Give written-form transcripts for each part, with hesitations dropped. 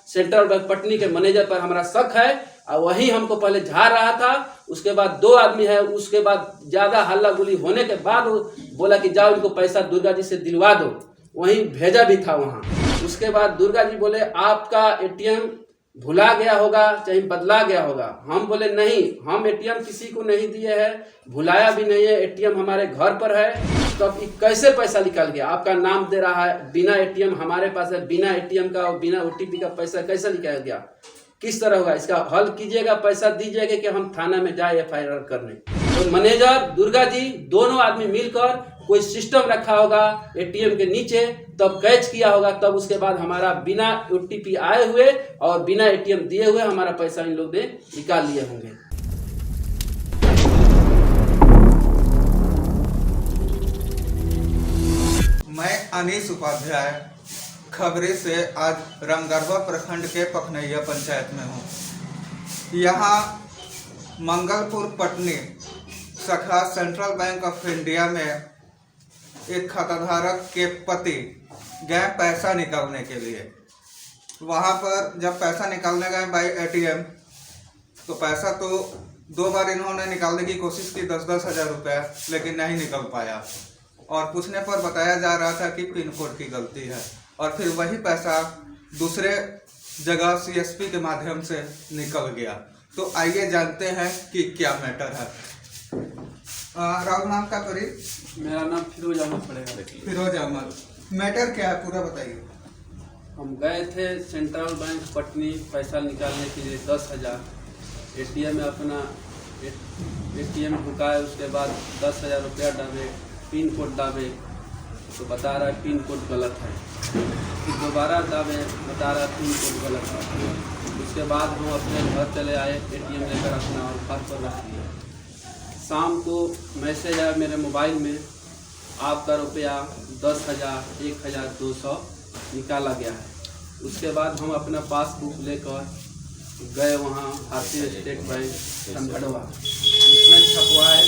Central bank Patni के manager पर हमारा शक है और वही हमको पहले झाड़ रहा था। उसके बाद 2 आदमी है, उसके बाद ज्यादा हल्ला गुल्ली होने के बाद बोला कि जाओ इनको पैसा दुर्गा जी से दिलवा दो, वहीं भेजा भी था वहां। उसके बाद दुर्गा जी बोले आपका एटीएम भुला गया होगा चाहे बदला गया होगा। हम बोले नहीं, हम एटीएम किसी को नहीं दिए हैं, भुलाया भी नहीं है, एटीएम हमारे घर पर है। तो अब कैसे पैसा निकल गया? आपका नाम दे रहा है, बिना एटीएम हमारे पास है, बिना एटीएम का और बिना ओटीपी का पैसा कैसे निकल गया? किस तरह होगा? इसका हल कीजिएगा, पैसा दीजिएगा कि हम थाना में जाए एफआईआर करने। तो मैनेजर दुर्गा जी दोनों आदमी मिलकर कोई सिस्टम रखा होगा एटीएम के नीचे, तब कैच किया होगा, तब उसके बाद हमारा बिना ओटीपी आए हुए और बिना एटीएम दिए हुए हमारा पैसा इन लोग ने निकाल लिए होंगे। मैं अनीश उपाध्याय खबरी से आज रामगढ़वा प्रखंड के पखनैया पंचायत में हूँ। यहाँ मंगलपुर पटनी शाखा सेंट्रल बैंक ऑफ इंडिया में एक खाताधारक के पति गए पैसा निकालने के लिए। वहाँ पर जब पैसा निकालने गए बाई एटीएम, तो पैसा तो 2 बार इन्होंने निकालने की कोशिश की 10-10 हज़ार रुपया, लेकिन नहीं निकल पाया। और पूछने पर बताया जा रहा था कि पिन कोड की गलती है, और फिर वही पैसा दूसरे जगह सीएसपी के माध्यम से निकल गया। तो आइए जानते हैं कि क्या मैटर है। राहुल नाम का परी? मेरा नाम फिरोज अहमद पड़ेगा। फिरोज अहमद, मैटर क्या है पूरा बताइए। हम गए थे सेंट्रल बैंक पटनी पैसा निकालने के लिए 10,000। एटीएम में अपना एटीएम ढुकाए, उसके बाद 10,000 रुपया डाले, पिन कोड दाबे तो बता रहा है पिन कोड गलत है, फिर दोबारा दाबे बता रहा है पिन कोड गलत है। उसके बाद हम अपने घर चले आए, एटीएम लेकर अपना और घर पर रख दिया। शाम को मैसेज आया मेरे मोबाइल में, आपका रुपया 10,000 1,200 निकाला गया है। उसके बाद हम अपना पासबुक लेकर गए वहाँ भारतीय स्टेट बैंक संगड़वा, उसमें छपवाए,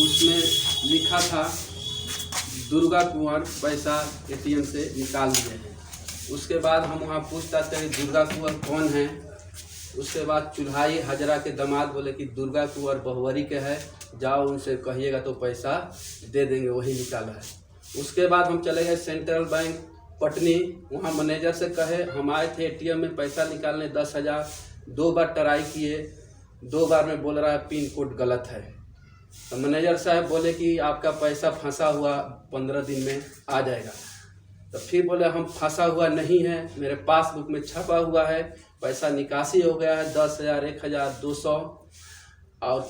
उसमें लिखा था दुर्गा कुंवर पैसा एटीएम से निकाल लिए हैं। उसके बाद हम वहाँ पूछताछ करें दुर्गा कुंवर कौन है। उसके बाद चुल्हाई हजरा के दामाद बोले कि दुर्गा कुंवर बहुवरी के है, जाओ उनसे कहिएगा तो पैसा दे देंगे, वही निकाला है। उसके बाद हम चले गए सेंट्रल बैंक पटनी, वहाँ मैनेजर से कहे हम आए थे एटीएम में पैसा निकालने 10,000, 2 बार ट्राई किए, 2 बार में बोल रहा है पिन कोड गलत है। तो मैनेजर साहब बोले कि आपका पैसा फंसा हुआ 15 दिन में आ जाएगा। तो फिर बोले हम फंसा हुआ नहीं है, मेरे पासबुक में छपा हुआ है, पैसा निकासी हो गया है 10,000 1,200 और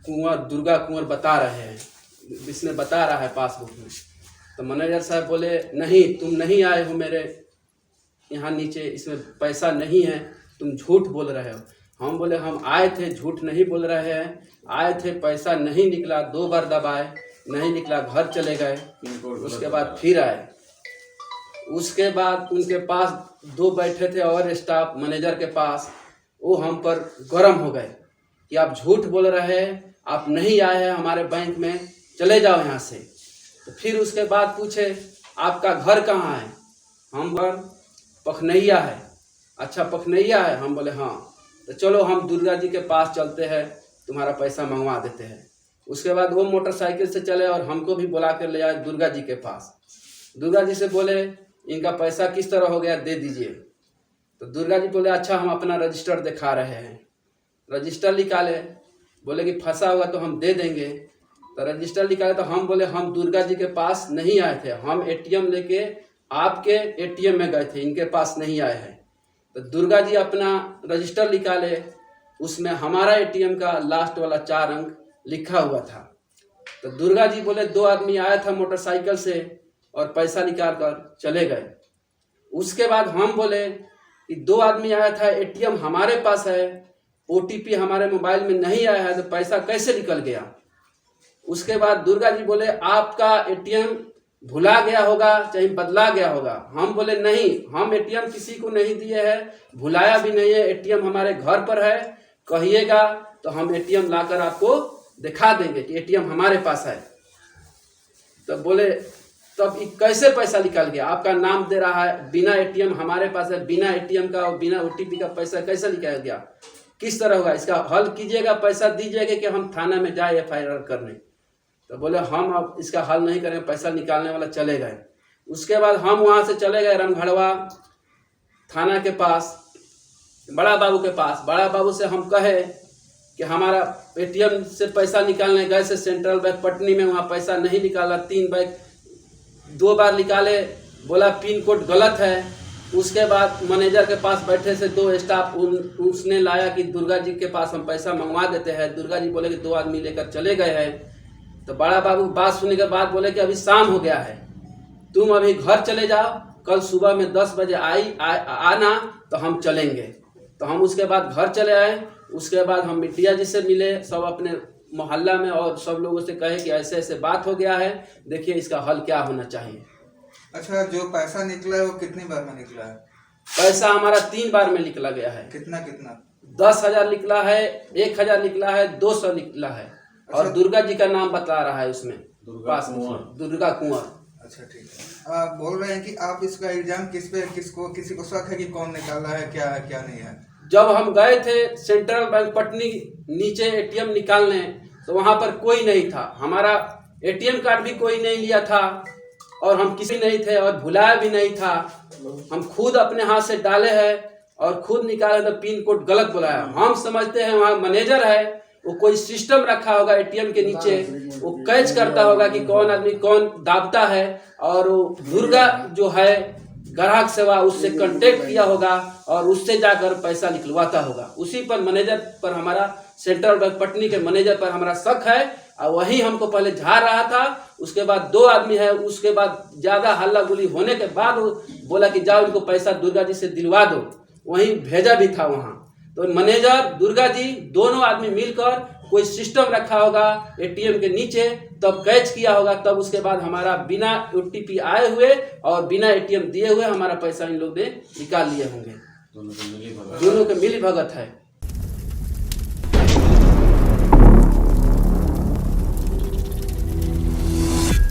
कुंवर दुर्गा कुंवर बता रहे हैं, इसने बता रहा है पासबुक में। तो मैनेजर साहब बोले नहीं, तुम नहीं आए हो मेरे यहाँ नीचे, इसमें पैसा नहीं है, तुम झूठ बोल रहे हो। हम बोले हम आए थे, झूठ नहीं बोल रहे हैं, आए थे, पैसा नहीं निकला, 2 बार दबाए नहीं निकला, घर चले गए। उसके बाद फिर आए, उसके बाद उनके पास 2 बैठे थे और स्टाफ मैनेजर के पास, वो हम पर गर्म हो गए कि आप झूठ बोल रहे हैं, आप नहीं आए हैं हमारे बैंक में, चले जाओ यहाँ से। तो फिर उसके बाद पूछे आपका घर कहाँ है? हम घर पखनैया है। अच्छा पखनैया है? हम बोले हाँ। तो चलो हम दुर्गा जी के पास चलते हैं, तुम्हारा पैसा मंगवा देते हैं। उसके बाद वो मोटरसाइकिल से चले और हमको भी बुला कर ले आए दुर्गा जी के पास। दुर्गा जी से बोले इनका पैसा किस तरह हो गया, दे दीजिए। तो दुर्गा जी बोले अच्छा हम अपना रजिस्टर दिखा रहे हैं। रजिस्टर निकाले, बोले कि फंसा हुआ तो हम दे देंगे। तो रजिस्टर निकाले तो हम बोले हम दुर्गा जी के पास नहीं आए थे, हम एटीएम लेके आपके एटीएम में गए थे, इनके पास नहीं आए हैं। तो दुर्गा जी अपना रजिस्टर निकाले, उसमें हमारा एटीएम का लास्ट वाला 4 अंक लिखा हुआ था। तो दुर्गा जी बोले 2 आदमी आया था मोटरसाइकिल से और पैसा निकाल कर चले गए। उसके बाद हम बोले कि 2 आदमी आया था, एटीएम हमारे पास है, ओटीपी हमारे मोबाइल में नहीं आया है, तो पैसा कैसे निकल गया? उसके बाद दुर्गा जी बोले आपका एटीएम भुला गया होगा चाहे बदला गया होगा। हम बोले नहीं, हम एटीएम किसी को नहीं दिए हैं, भुलाया भी नहीं है, एटीएम हमारे घर पर है, कहिएगा तो हम एटीएम लाकर आपको दिखा देंगे कि एटीएम हमारे पास है। तो बोले तो अब कैसे पैसा निकल गया? आपका नाम दे रहा है, बिना एटीएम हमारे पास है, बिना एटीएम का और बिना ओटीपी का पैसा कैसे निकल गया? किस तरह होगा? इसका हल कीजिएगा, पैसा दीजिएगा कि हम थाना में जाए FIR करने। तो बोले हम अब इसका हल नहीं करेंगे, पैसा निकालने वाला चले गए। उसके बाद हम वहाँ से चले गए रामगढ़वा थाना के पास, बड़ा बाबू के पास। बड़ा बाबू से हम कहे कि हमारा एटीएम से पैसा निकालने गए से सेंट्रल बैंक पटनी में, वहाँ पैसा नहीं निकाला। 3 बैंक 2 बार निकाले, बोला पिन कोड गलत है। उसके बाद मैनेजर के पास बैठे से 2 स्टाफ उसने लाया कि दुर्गा जी के पास हम पैसा मंगवा देते हैं। दुर्गा जी बोले कि 2 आदमी लेकर चले गए हैं। तो बड़ा बाबू बात सुनने के बाद बोले कि अभी शाम हो गया है, तुम अभी घर चले जाओ, कल सुबह में 10 बजे आना तो हम चलेंगे। तो हम उसके बाद घर चले आए। उसके बाद हम मीडिया जी से मिले, सब अपने मोहल्ला में, और सब लोगों से कहे कि ऐसे ऐसे बात हो गया है, देखिए इसका हल क्या होना चाहिए। अच्छा, जो पैसा निकला है वो कितनी बार में निकला है? पैसा हमारा 3 बार में निकला गया है। कितना कितना? 10,000 निकला है, 1,000 निकला है, 200 निकला है। अच्छा, और दुर्गा जी का नाम बता रहा है उसमें, दुर्गा कुंवर। अच्छा ठीक है। आप बोल रहे हैं कि आप इसका एग्जाम किसी को शक है कि कौन निकाला है, क्या है क्या नहीं है? जब हम गए थे सेंट्रल बैंक पटनी नीचे एटीएम निकालने, तो वहां पर कोई नहीं था। हमारा एटीएम कार्ड भी कोई नहीं लिया था, और हम किसी नहीं थे, और भुलाया भी नहीं था। हम खुद अपने हाथ से डाले हैं और खुद निकाले, तो पिन कोड गलत बुलाया। हम समझते हैं वहाँ मैनेजर है, वो कोई सिस्टम रखा होगा एटीएम के नीचे, वो कैच करता होगा कि कौन आदमी कौन दाबता है, और वो दुर्गा जो है ग्राहक सेवा उससे कांटेक्ट किया होगा और उससे जाकर पैसा निकलवाता होगा। उसी पर मैनेजर पर, हमारा सेंट्रल बैंक पटनी के मैनेजर पर हमारा शक है, और वही हमको पहले झाड़ रहा था। उसके बाद 2 आदमी है, उसके बाद ज्यादा हल्ला गुली होने के बाद बोला कि जाओ इनको पैसा दुर्गा जी से दिलवा दो, वहीं भेजा भी था वहाँ। तो मैनेजर दुर्गा जी दोनों आदमी मिलकर कोई सिस्टम रखा होगा एटीएम के नीचे, तब कैच किया होगा। तब उसके बाद हमारा बिना ओटीपी आए हुए और बिना एटीएम दिए हुए हमारा पैसा इन लोग ने निकाल लिए होंगे। दोनों के मिली भगत है।